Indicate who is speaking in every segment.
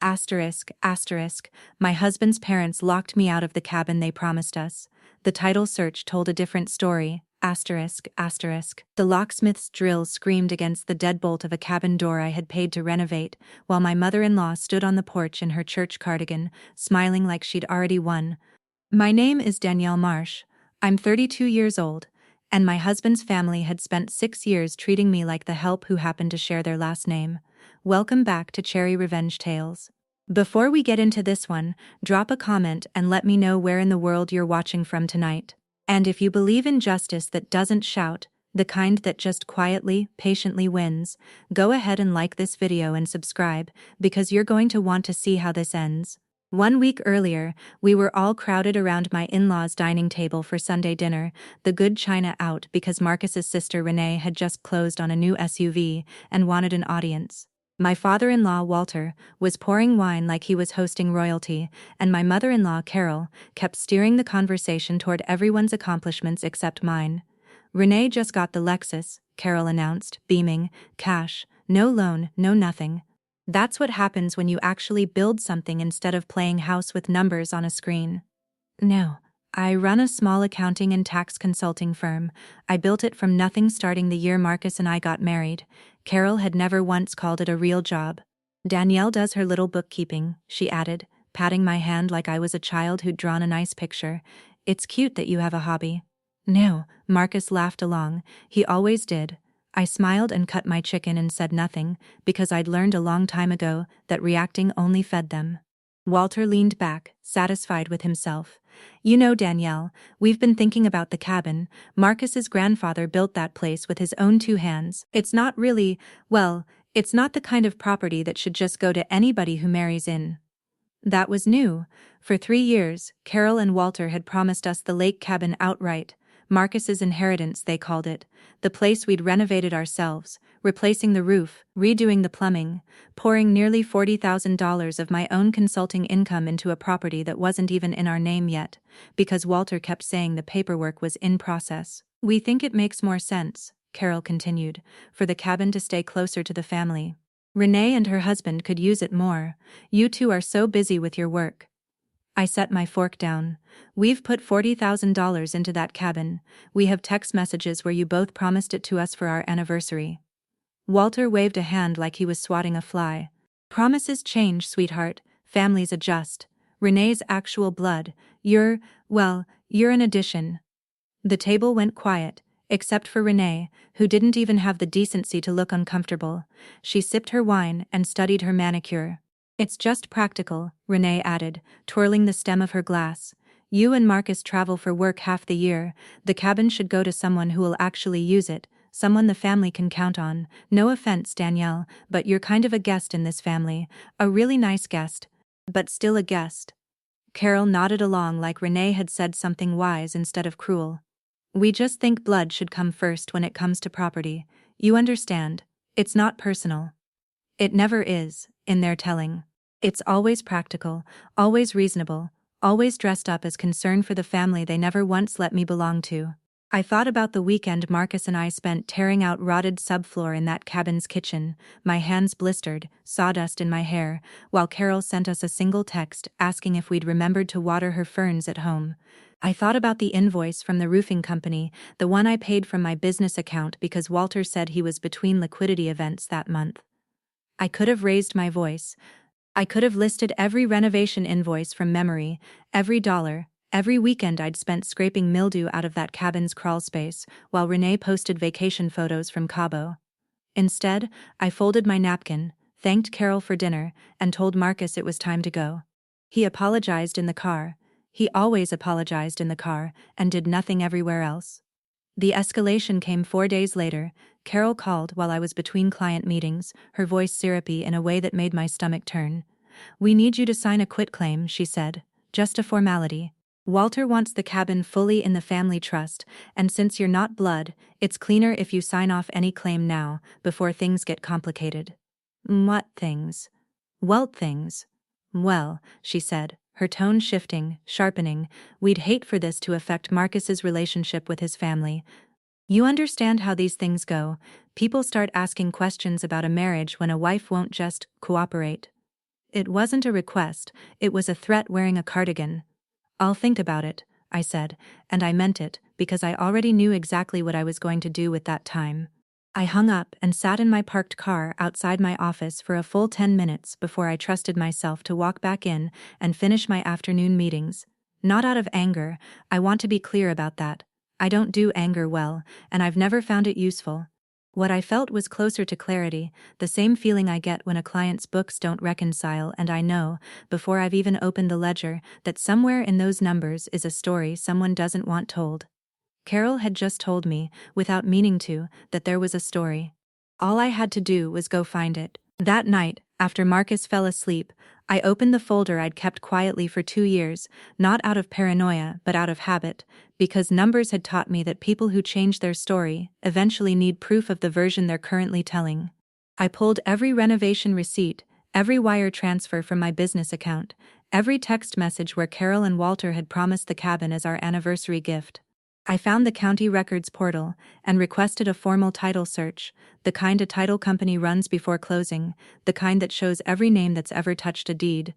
Speaker 1: Asterisk, asterisk, my husband's parents locked me out of the cabin they promised us. The title search told a different story. Asterisk, asterisk. The locksmith's drill screamed against the deadbolt of a cabin door I had paid to renovate, while my mother-in-law stood on the porch in her church cardigan, smiling like she'd already won. My name is Danielle Marsh. I'm 32 years old, and my husband's family had spent 6 years treating me like the help who happened to share their last name. Welcome back to Cherry Revenge Tales. Before we get into this one, drop a comment and let me know where in the world you're watching from tonight. And if you believe in justice that doesn't shout, the kind that just quietly, patiently wins, go ahead and like this video and subscribe, because you're going to want to see how this ends. 1 week earlier, we were all crowded around my in-laws' dining table for Sunday dinner, the good china out because Marcus's sister Renee had just closed on a new SUV and wanted an audience. My father-in-law, Walter, was pouring wine like he was hosting royalty, and my mother-in-law, Carol, kept steering the conversation toward everyone's accomplishments except mine. Renee just got the Lexus, Carol announced, beaming. Cash, no loan, no nothing. That's what happens when you actually build something instead of playing house with numbers on a screen. No. I run a small accounting and tax consulting firm. I built it from nothing starting the year Marcus and I got married. Carol had never once called it a real job. Danielle does her little bookkeeping, she added, patting my hand like I was a child who'd drawn a nice picture. It's cute that you have a hobby. No, Marcus laughed along. He always did. I smiled and cut my chicken and said nothing, because I'd learned a long time ago that reacting only fed them. Walter leaned back, satisfied with himself. You know, Danielle, we've been thinking about the cabin. Marcus's grandfather built that place with his own 2 hands. It's not really, well, it's not the kind of property that should just go to anybody who marries in. That was new. For 3 years, Carol and Walter had promised us the lake cabin outright. Marcus's inheritance, they called it. The place we'd renovated ourselves, replacing the roof, redoing the plumbing, pouring nearly $40,000 of my own consulting income into a property that wasn't even in our name yet, because Walter kept saying the paperwork was in process. We think it makes more sense, Carol continued, for the cabin to stay closer to the family. Renee and her husband could use it more. You two are so busy with your work. I set my fork down. We've put $40,000 into that cabin. We have text messages where you both promised it to us for our anniversary. Walter waved a hand like he was swatting a fly. Promises change, sweetheart. Families adjust. Renee's actual blood. You're an addition. The table went quiet, except for Renee, who didn't even have the decency to look uncomfortable. She sipped her wine and studied her manicure. It's just practical, Renee added, twirling the stem of her glass. You and Marcus travel for work half the year. The cabin should go to someone who will actually use it, someone the family can count on. No offense, Danielle, but you're kind of a guest in this family. A really nice guest. But still a guest. Carol nodded along like Renee had said something wise instead of cruel. We just think blood should come first when it comes to property. You understand. It's not personal. It never is, in their telling. It's always practical, always reasonable, always dressed up as concern for the family they never once let me belong to. I thought about the weekend Marcus and I spent tearing out rotted subfloor in that cabin's kitchen, my hands blistered, sawdust in my hair, while Carol sent us a single text asking if we'd remembered to water her ferns at home. I thought about the invoice from the roofing company, the one I paid from my business account because Walter said he was between liquidity events that month. I could have raised my voice. I could have listed every renovation invoice from memory, every dollar, every weekend I'd spent scraping mildew out of that cabin's crawl space, while Renee posted vacation photos from Cabo. Instead, I folded my napkin, thanked Carol for dinner, and told Marcus it was time to go. He apologized in the car. He always apologized in the car, and did nothing everywhere else. The escalation came 4 days later. Carol called while I was between client meetings, her voice syrupy in a way that made my stomach turn. We need you to sign a quitclaim, she said. Just a formality. Walter wants the cabin fully in the family trust, and since you're not blood, it's cleaner if you sign off any claim now, before things get complicated. What things? What things? Well, she said, her tone shifting, sharpening, we'd hate for this to affect Marcus's relationship with his family. You understand how these things go. People start asking questions about a marriage when a wife won't just cooperate. It wasn't a request, it was a threat wearing a cardigan. I'll think about it, I said, and I meant it, because I already knew exactly what I was going to do with that time. I hung up and sat in my parked car outside my office for a full 10 minutes before I trusted myself to walk back in and finish my afternoon meetings. Not out of anger, I want to be clear about that. I don't do anger well, and I've never found it useful. What I felt was closer to clarity, the same feeling I get when a client's books don't reconcile, and I know, before I've even opened the ledger, that somewhere in those numbers is a story someone doesn't want told. Carol had just told me, without meaning to, that there was a story. All I had to do was go find it. That night, after Marcus fell asleep, I opened the folder I'd kept quietly for 2 years, not out of paranoia but out of habit, because numbers had taught me that people who change their story eventually need proof of the version they're currently telling. I pulled every renovation receipt, every wire transfer from my business account, every text message where Carol and Walter had promised the cabin as our anniversary gift. I found the county records portal and requested a formal title search, the kind a title company runs before closing, the kind that shows every name that's ever touched a deed.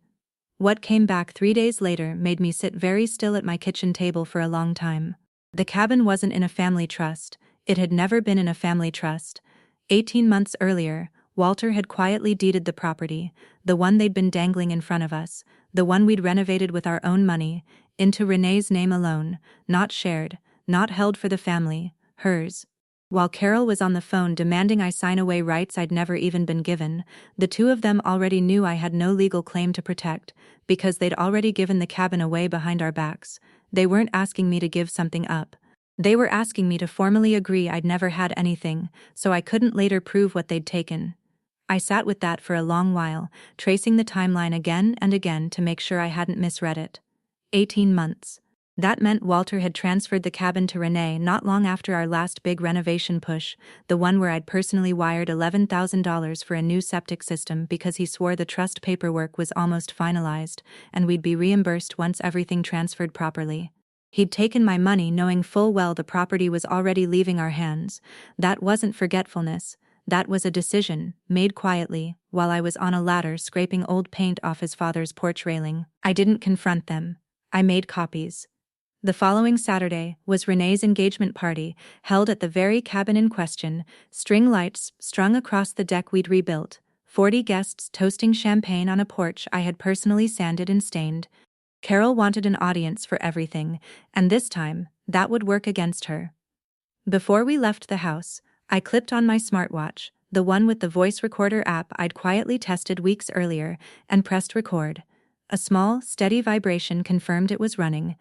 Speaker 1: What came back 3 days later made me sit very still at my kitchen table for a long time. The cabin wasn't in a family trust. It had never been in a family trust. 18 months earlier, Walter had quietly deeded the property, the one they'd been dangling in front of us, the one we'd renovated with our own money, into Renee's name alone, not shared, not held for the family, hers. While Carol was on the phone demanding I sign away rights I'd never even been given, the two of them already knew I had no legal claim to protect, because they'd already given the cabin away behind our backs. They weren't asking me to give something up. They were asking me to formally agree I'd never had anything, so I couldn't later prove what they'd taken. I sat with that for a long while, tracing the timeline again and again to make sure I hadn't misread it. 18 months. That meant Walter had transferred the cabin to Renee not long after our last big renovation push, the one where I'd personally wired $11,000 for a new septic system because he swore the trust paperwork was almost finalized, and we'd be reimbursed once everything transferred properly. He'd taken my money knowing full well the property was already leaving our hands. That wasn't forgetfulness. That was a decision, made quietly, while I was on a ladder scraping old paint off his father's porch railing. I didn't confront them. I made copies. The following Saturday was Renee's engagement party, held at the very cabin in question, string lights strung across the deck we'd rebuilt, 40 guests toasting champagne on a porch I had personally sanded and stained. Carol wanted an audience for everything, and this time, that would work against her. Before we left the house, I clipped on my smartwatch, the one with the voice recorder app I'd quietly tested weeks earlier, and pressed record. A small, steady vibration confirmed it was running.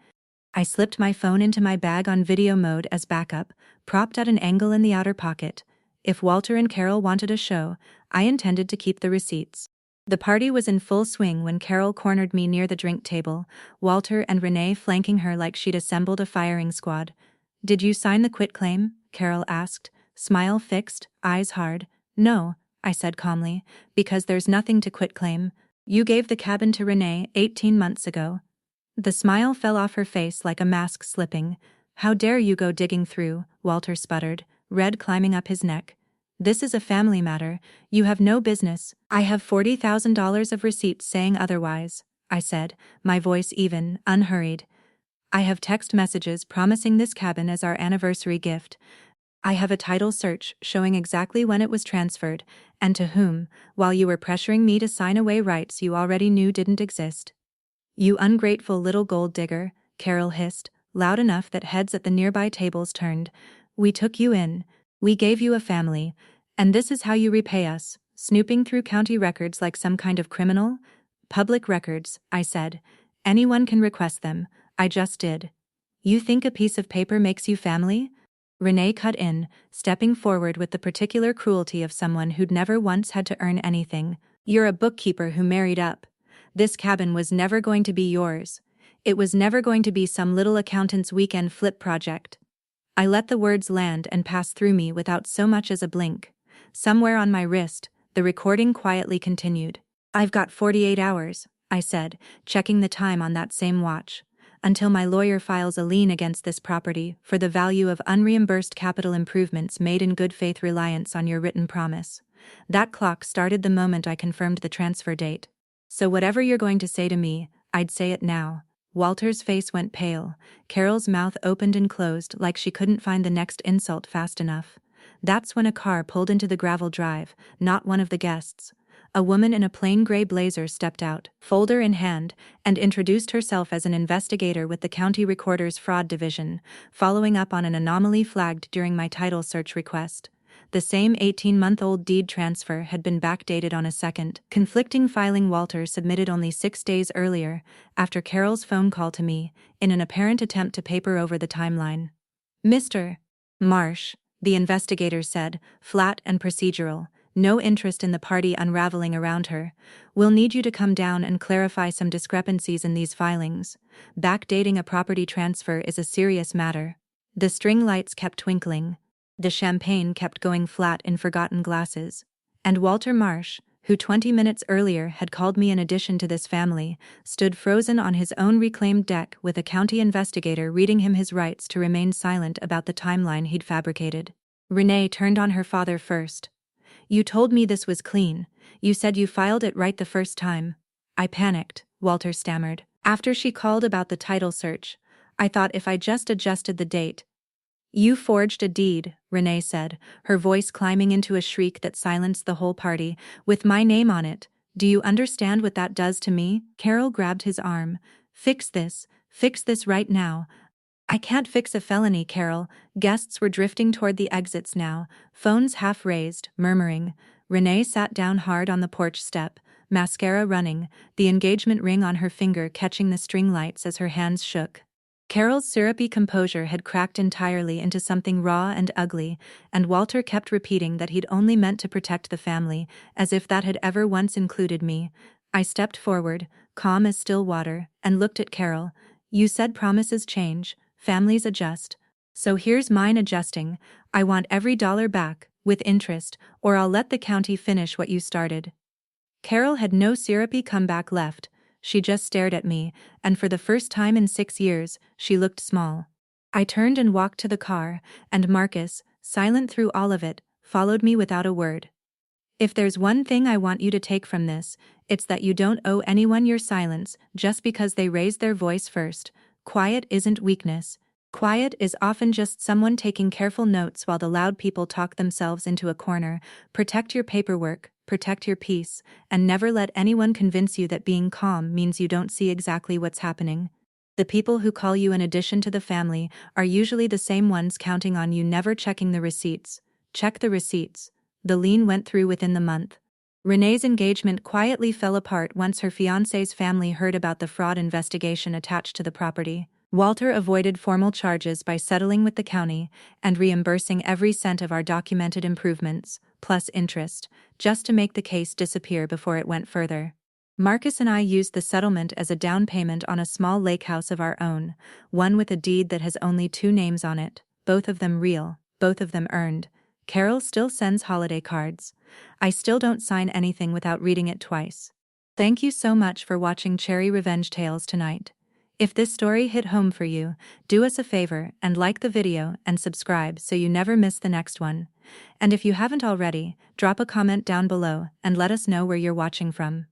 Speaker 1: I slipped my phone into my bag on video mode as backup, propped at an angle in the outer pocket. If Walter and Carol wanted a show, I intended to keep the receipts. The party was in full swing when Carol cornered me near the drink table, Walter and Renee flanking her like she'd assembled a firing squad. "Did you sign the quitclaim?" Carol asked, smile fixed, eyes hard. "No," I said calmly, "because there's nothing to quitclaim. You gave the cabin to Renee 18 months ago." The smile fell off her face like a mask slipping. "How dare you go digging through," Walter sputtered, red climbing up his neck. "This is a family matter. You have no business." "I have $40,000 of receipts saying otherwise," I said, my voice even, unhurried. "I have text messages promising this cabin as our anniversary gift. I have a title search showing exactly when it was transferred, and to whom, while you were pressuring me to sign away rights you already knew didn't exist." "You ungrateful little gold digger," Carol hissed, loud enough that heads at the nearby tables turned. "We took you in. We gave you a family. And this is how you repay us, snooping through county records like some kind of criminal?" "Public records," I said. "Anyone can request them. I just did." "You think a piece of paper makes you family?" Renee cut in, stepping forward with the particular cruelty of someone who'd never once had to earn anything. "You're a bookkeeper who married up. This cabin was never going to be yours. It was never going to be some little accountant's weekend flip project." I let the words land and pass through me without so much as a blink. Somewhere on my wrist, the recording quietly continued. "I've got 48 hours, I said, checking the time on that same watch, "until my lawyer files a lien against this property for the value of unreimbursed capital improvements made in good faith reliance on your written promise." That clock started the moment I confirmed the transfer date. So whatever you're going to say to me, I'd say it now. Walter's face went pale. Carol's mouth opened and closed like she couldn't find the next insult fast enough. That's when a car pulled into the gravel drive, not one of the guests. A woman in a plain gray blazer stepped out, folder in hand, and introduced herself as an investigator with the county recorder's fraud division, following up on an anomaly flagged during my title search request. The same 18-month-old deed transfer had been backdated on a second, conflicting filing Walter submitted only 6 days earlier, after Carol's phone call to me, in an apparent attempt to paper over the timeline. Mr. Marsh, the investigator said, flat and procedural, no interest in the party unraveling around her. We'll need you to come down and clarify some discrepancies in these filings. Backdating a property transfer is a serious matter. The string lights kept twinkling. The champagne kept going flat in forgotten glasses. And Walter Marsh, who 20 minutes earlier had called me an addition to this family, stood frozen on his own reclaimed deck with a county investigator reading him his rights to remain silent about the timeline he'd fabricated. Renee turned on her father first. You told me this was clean. You said you filed it right the first time. I panicked, Walter stammered. After she called about the title search, I thought if I just adjusted the date. You forged a deed, Renee said, her voice climbing into a shriek that silenced the whole party, with my name on it. Do you understand what that does to me? Carol grabbed his arm. Fix this right now. I can't fix a felony, Carol. Guests were drifting toward the exits now, phones half raised, murmuring. Renee sat down hard on the porch step, mascara running, the engagement ring on her finger catching the string lights as her hands shook. Carol's syrupy composure had cracked entirely into something raw and ugly, and Walter kept repeating that he'd only meant to protect the family, as if that had ever once included me. I stepped forward, calm as still water, and looked at Carol. You said promises change, families adjust. So here's mine adjusting. I want every dollar back, with interest, or I'll let the county finish what you started. Carol had no syrupy comeback left. She just stared at me, and for the first time in 6 years, she looked small. I turned and walked to the car, and Marcus, silent through all of it, followed me without a word. If there's one thing I want you to take from this, it's that you don't owe anyone your silence just because they raised their voice first. Quiet isn't weakness. Quiet is often just someone taking careful notes while the loud people talk themselves into a corner. Protect your paperwork, protect your peace, and never let anyone convince you that being calm means you don't see exactly what's happening. The people who call you an addition to the family are usually the same ones counting on you never checking the receipts. Check the receipts. The lien went through within the month. Renee's engagement quietly fell apart once her fiancé's family heard about the fraud investigation attached to the property. Walter avoided formal charges by settling with the county and reimbursing every cent of our documented improvements, plus interest, just to make the case disappear before it went further. Marcus and I used the settlement as a down payment on a small lake house of our own, one with a deed that has only 2 names on it, both of them real, both of them earned. Carol still sends holiday cards. I still don't sign anything without reading it twice. Thank you so much for watching Cherry Revenge Tales tonight. If this story hit home for you, do us a favor and like the video and subscribe so you never miss the next one. And if you haven't already, drop a comment down below and let us know where you're watching from.